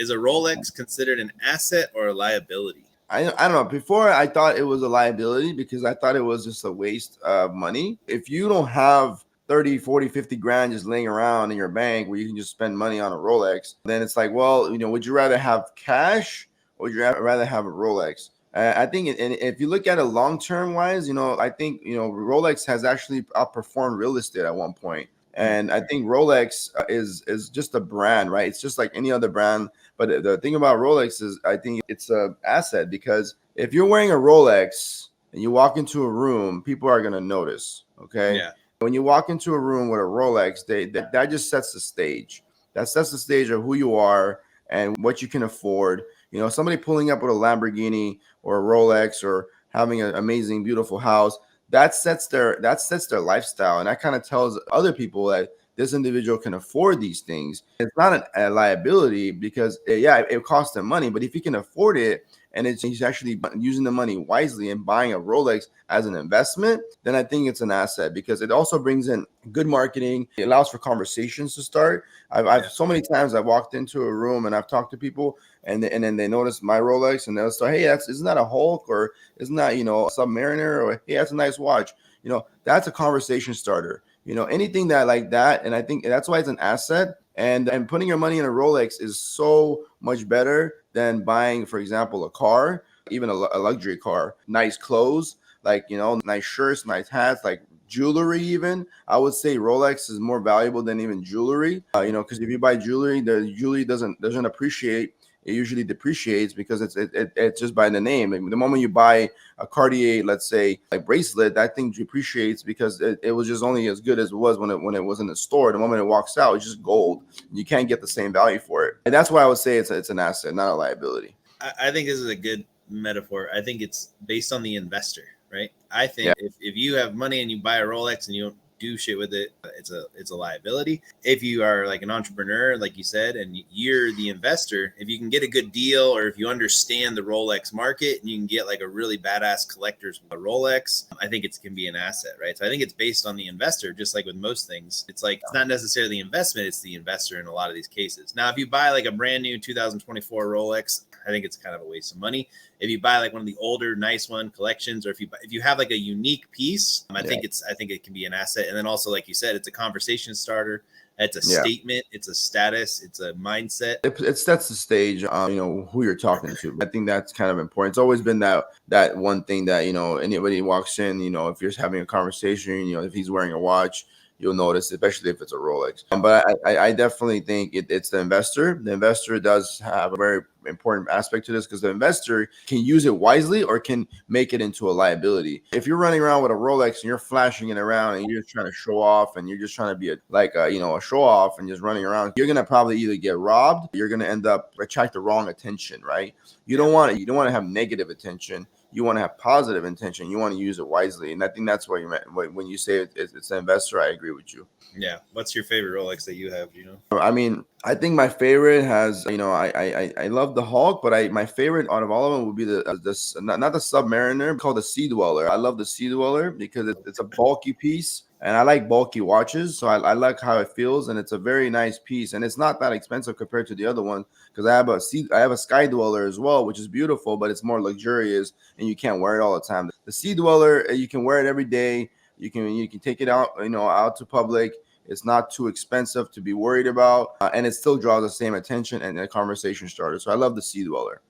Is a Rolex considered an asset or a liability? I don't know. Before I thought it was a liability because I thought it was just a waste of money. If you don't have 30, 40, 50 grand just laying around in your bank where you can just spend money on a Rolex, then it's like, well, would you rather have cash or would you rather have a Rolex? I think, and if you look at it long term wise, I think, Rolex has actually outperformed real estate at one point. And I think Rolex is just a brand, right? It's just like any other brand. But the thing about Rolex is I think it's an asset because if you're wearing a Rolex and you walk into a room, people are going to notice. Okay. Yeah. When you walk into a room with a Rolex, that just sets the stage. That sets the stage of who you are and what you can afford. Somebody pulling up with a Lamborghini or a Rolex or having an amazing, beautiful house, that sets their lifestyle, and that kind of tells other people that this individual can afford these things. It's not a liability because it costs them money, but if he can afford it and he's actually using the money wisely and buying a Rolex as an investment, then I think it's an asset because it also brings in good marketing. It allows for conversations to start. I've so many times I've walked into a room and I've talked to people and then they notice my Rolex and they'll start, hey, isn't that a Hulk or isn't that, a Submariner, or hey, that's a nice watch. That's a conversation starter. Anything that like that. And I think that's why it's an asset. And putting your money in a Rolex is so much better than buying, for example, a car, even a luxury car, nice clothes, like, nice shirts, nice hats, like jewelry. Even I would say Rolex is more valuable than even jewelry, because if you buy jewelry, the jewelry doesn't appreciate. It usually depreciates because it's just by the name. Like the moment you buy a Cartier, let's say, like bracelet, that thing depreciates because it was just only as good as it was when it was in the store. The moment it walks out, it's just gold. You can't get the same value for it. And that's why I would say it's an asset, not a liability. I think this is a good metaphor. I think it's based on the investor, right? I think if you have money and you buy a Rolex and you don't do shit with it, it's a liability. If you are like an entrepreneur, like you said, and you're the investor, if you can get a good deal or if you understand the Rolex market and you can get like a really badass collector's Rolex, I think it can be an asset, right? So I think it's based on the investor, just like with most things. It's like it's not necessarily the investment, it's the investor in a lot of these cases. Now, if you buy like a brand new 2024 Rolex, I think it's kind of a waste of money. If you buy like one of the older nice one collections, or if you have like a unique piece, I think it can be an asset. And then also, like you said, it's a conversation starter. It's a statement. It's a status. It's a mindset. It sets the stage, who you're talking to. I think that's kind of important. It's always been that one thing that, anybody walks in, if you're having a conversation, if he's wearing a watch, you'll notice, especially if it's a Rolex. But I definitely think it's the investor. The investor does have a very important aspect to this because the investor can use it wisely or can make it into a liability. If you're running around with a Rolex and you're flashing it around and you're just trying to show off and you're just trying to be a show off and just running around, you're gonna probably either get robbed, you're gonna end up attract the wrong attention, right? You don't want to have negative attention. You want to have positive intention. You want to use it wisely. And I think that's what you meant when you say it's an investor. I agree with you. Yeah. What's your favorite Rolex that you have? I mean, I think my favorite has, I love the Hulk, but my favorite out of all of them would be not the Submariner, called the Sea Dweller. I love the Sea Dweller because it's a bulky piece. And I like bulky watches, so I like how it feels, and it's a very nice piece, and it's not that expensive compared to the other one because I have a Sky Dweller as well, which is beautiful, but it's more luxurious, and you can't wear it all the time. The Sea Dweller, you can wear it every day. You can take it out, out to public. It's not too expensive to be worried about, and it still draws the same attention and a conversation starter. So I love the Sea Dweller.